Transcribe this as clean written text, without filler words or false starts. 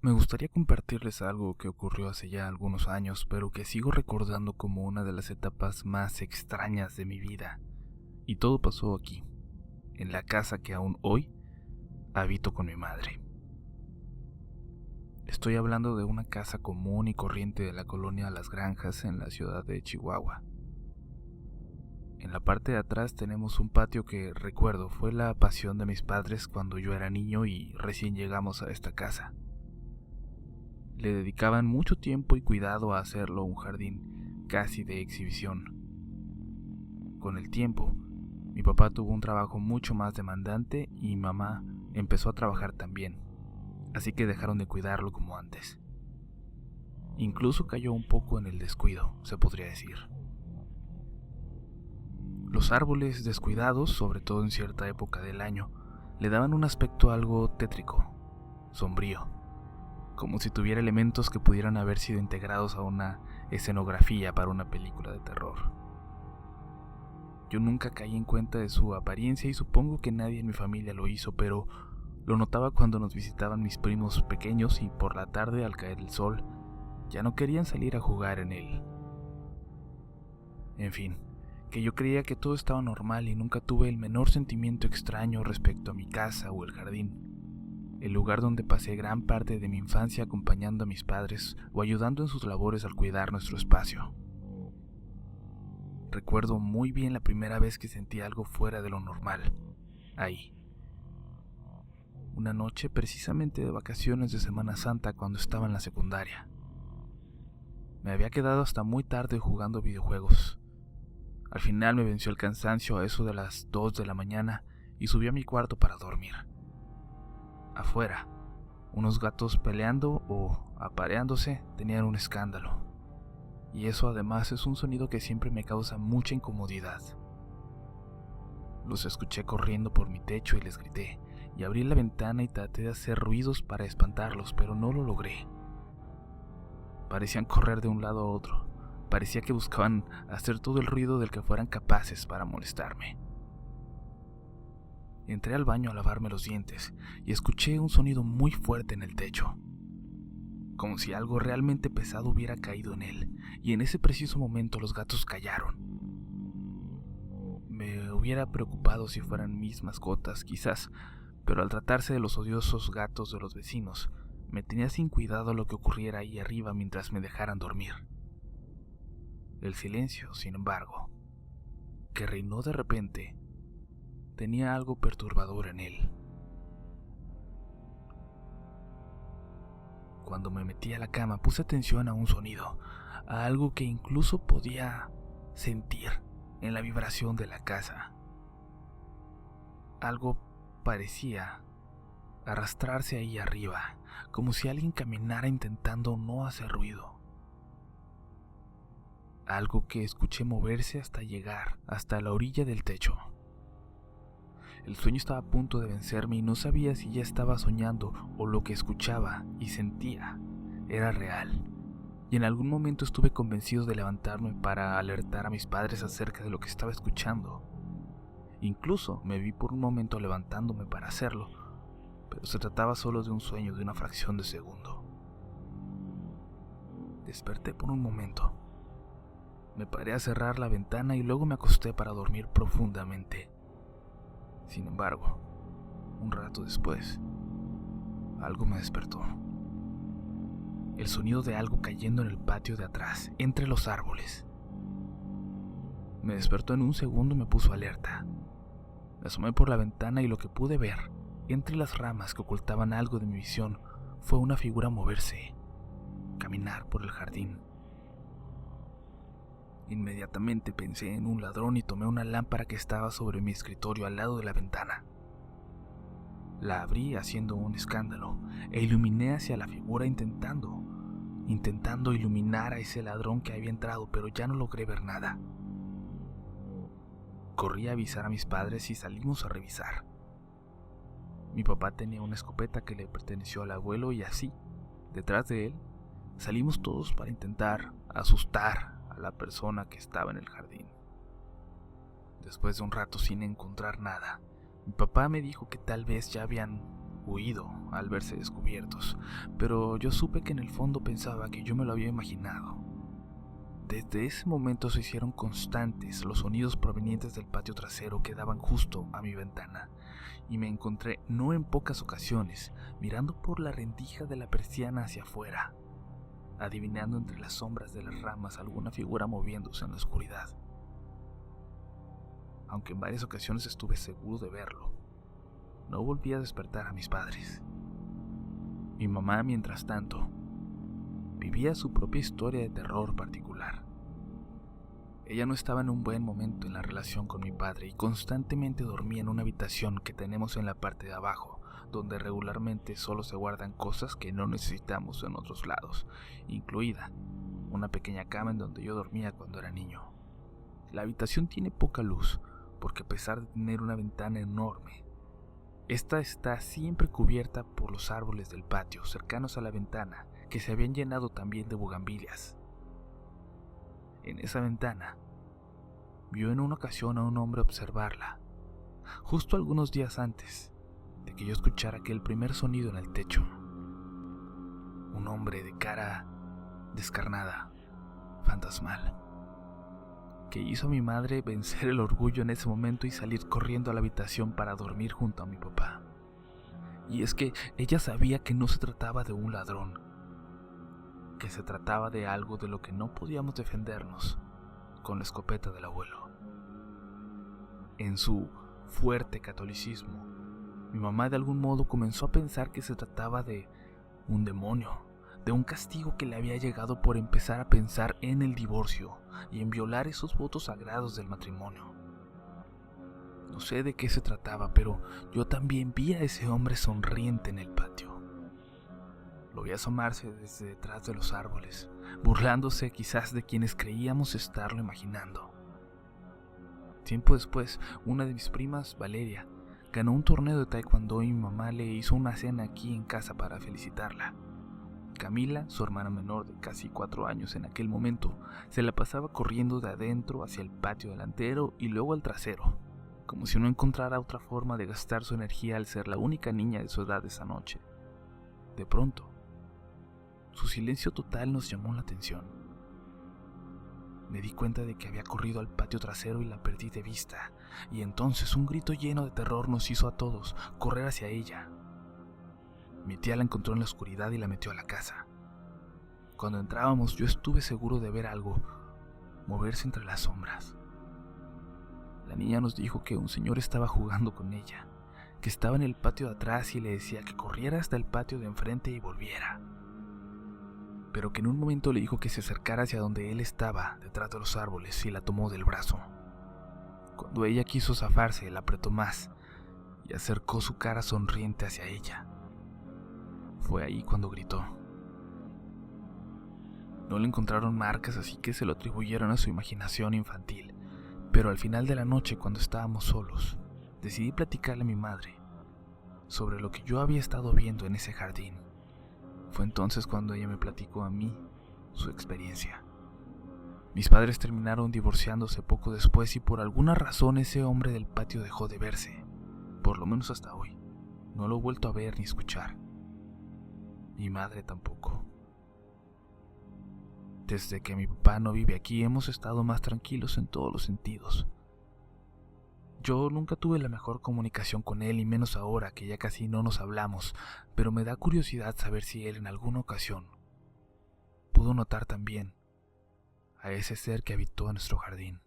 Me gustaría compartirles algo que ocurrió hace ya algunos años, pero que sigo recordando como una de las etapas más extrañas de mi vida. Y todo pasó aquí, en la casa que aún hoy habito con mi madre. Estoy hablando de una casa común y corriente de la colonia Las Granjas en la ciudad de Chihuahua. En la parte de atrás tenemos un patio que, recuerdo, fue la pasión de mis padres cuando yo era niño y recién llegamos a esta casa. Le dedicaban mucho tiempo y cuidado a hacerlo un jardín casi de exhibición. Con el tiempo, mi papá tuvo un trabajo mucho más demandante y mi mamá empezó a trabajar también, así que dejaron de cuidarlo como antes. Incluso cayó un poco en el descuido, se podría decir. Los árboles descuidados, sobre todo en cierta época del año, le daban un aspecto algo tétrico, sombrío, como si tuviera elementos que pudieran haber sido integrados a una escenografía para una película de terror. Yo nunca caí en cuenta de su apariencia y supongo que nadie en mi familia lo hizo, pero lo notaba cuando nos visitaban mis primos pequeños y por la tarde, al caer el sol, ya no querían salir a jugar en él. En fin, que yo creía que todo estaba normal y nunca tuve el menor sentimiento extraño respecto a mi casa o el jardín, el lugar donde pasé gran parte de mi infancia acompañando a mis padres o ayudando en sus labores al cuidar nuestro espacio. Recuerdo muy bien la primera vez que sentí algo fuera de lo normal, ahí. Una noche precisamente de vacaciones de Semana Santa cuando estaba en la secundaria. Me había quedado hasta muy tarde jugando videojuegos. Al final me venció el cansancio a eso de las 2 de la mañana y subí a mi cuarto para dormir. Afuera, unos gatos peleando o apareándose tenían un escándalo. Y eso además es un sonido que siempre me causa mucha incomodidad. Los escuché corriendo por mi techo y les grité, y abrí la ventana y traté de hacer ruidos para espantarlos, pero no lo logré. Parecían correr de un lado a otro. Parecía que buscaban hacer todo el ruido del que fueran capaces para molestarme. Entré al baño a lavarme los dientes y escuché un sonido muy fuerte en el techo, como si algo realmente pesado hubiera caído en él, y en ese preciso momento los gatos callaron. Me hubiera preocupado si fueran mis mascotas, quizás, pero al tratarse de los odiosos gatos de los vecinos, me tenía sin cuidado lo que ocurriera ahí arriba mientras me dejaran dormir. El silencio, sin embargo, que reinó de repente, tenía algo perturbador en él. Cuando me metí a la cama puse atención a un sonido, a algo que incluso podía sentir en la vibración de la casa. Algo parecía arrastrarse ahí arriba, como si alguien caminara intentando no hacer ruido. Algo que escuché moverse hasta llegar hasta la orilla del techo. El sueño estaba a punto de vencerme y no sabía si ya estaba soñando o lo que escuchaba y sentía era real. Y en algún momento estuve convencido de levantarme para alertar a mis padres acerca de lo que estaba escuchando. Incluso me vi por un momento levantándome para hacerlo, pero se trataba solo de un sueño de una fracción de segundo. Desperté por un momento. Me paré a cerrar la ventana y luego me acosté para dormir profundamente. Sin embargo, un rato después, algo me despertó. El sonido de algo cayendo en el patio de atrás, entre los árboles. Me despertó en un segundo y me puso alerta. Me asomé por la ventana y lo que pude ver, entre las ramas que ocultaban algo de mi visión, fue una figura moverse, caminar por el jardín. Inmediatamente pensé en un ladrón y tomé una lámpara que estaba sobre mi escritorio al lado de la ventana. La abrí haciendo un escándalo e iluminé hacia la figura intentando iluminar a ese ladrón que había entrado, pero ya no logré ver nada. Corrí a avisar a mis padres y salimos a revisar. Mi papá tenía una escopeta que le perteneció al abuelo y así, detrás de él, salimos todos para intentar asustar a la persona que estaba en el jardín. Después de un rato sin encontrar nada, mi papá me dijo que tal vez ya habían huido al verse descubiertos, pero yo supe que en el fondo pensaba que yo me lo había imaginado. Desde ese momento se hicieron constantes los sonidos provenientes del patio trasero que daban justo a mi ventana, y me encontré no en pocas ocasiones mirando por la rendija de la persiana hacia afuera, adivinando entre las sombras de las ramas alguna figura moviéndose en la oscuridad. Aunque en varias ocasiones estuve seguro de verlo, no volví a despertar a mis padres. Mi mamá, mientras tanto, vivía su propia historia de terror particular. Ella no estaba en un buen momento en la relación con mi padre y constantemente dormía en una habitación que tenemos en la parte de abajo, donde regularmente solo se guardan cosas que no necesitamos en otros lados, incluida una pequeña cama en donde yo dormía cuando era niño. La habitación tiene poca luz, porque a pesar de tener una ventana enorme, esta está siempre cubierta por los árboles del patio cercanos a la ventana, que se habían llenado también de bugambilias. En esa ventana, vio en una ocasión a un hombre observarla, justo algunos días antes de que yo escuchara aquel primer sonido en el techo. Un hombre de cara descarnada, fantasmal, que hizo a mi madre vencer el orgullo en ese momento y salir corriendo a la habitación para dormir junto a mi papá. Y es que ella sabía que no se trataba de un ladrón, que se trataba de algo de lo que no podíamos defendernos con la escopeta del abuelo. En su fuerte catolicismo, mi mamá de algún modo comenzó a pensar que se trataba de un demonio, de un castigo que le había llegado por empezar a pensar en el divorcio y en violar esos votos sagrados del matrimonio. No sé de qué se trataba, pero yo también vi a ese hombre sonriente en el patio. Lo vi asomarse desde detrás de los árboles, burlándose quizás de quienes creíamos estarlo imaginando. Tiempo después, una de mis primas, Valeria, ganó un torneo de taekwondo y mi mamá le hizo una cena aquí en casa para felicitarla. Camila, su hermana menor de casi 4 años en aquel momento, se la pasaba corriendo de adentro hacia el patio delantero y luego al trasero, como si no encontrara otra forma de gastar su energía al ser la única niña de su edad esa noche. De pronto, su silencio total nos llamó la atención. Me di cuenta de que había corrido al patio trasero y la perdí de vista, y entonces un grito lleno de terror nos hizo a todos correr hacia ella. Mi tía la encontró en la oscuridad y la metió a la casa. Cuando entrábamos yo estuve seguro de ver algo moverse entre las sombras. La niña nos dijo que un señor estaba jugando con ella, que estaba en el patio de atrás y le decía que corriera hasta el patio de enfrente y volviera. Pero que en un momento le dijo que se acercara hacia donde él estaba, detrás de los árboles, y la tomó del brazo. Cuando ella quiso zafarse, la apretó más y acercó su cara sonriente hacia ella. Fue ahí cuando gritó. No le encontraron marcas, así que se lo atribuyeron a su imaginación infantil. Pero al final de la noche, cuando estábamos solos, decidí platicarle a mi madre sobre lo que yo había estado viendo en ese jardín. Fue entonces cuando ella me platicó a mí su experiencia. Mis padres terminaron divorciándose poco después y por alguna razón ese hombre del patio dejó de verse, por lo menos hasta hoy. No lo he vuelto a ver ni escuchar. Mi madre tampoco. Desde que mi papá no vive aquí hemos estado más tranquilos en todos los sentidos. Yo nunca tuve la mejor comunicación con él y menos ahora que ya casi no nos hablamos, pero me da curiosidad saber si él en alguna ocasión pudo notar también a ese ser que habitó en nuestro jardín.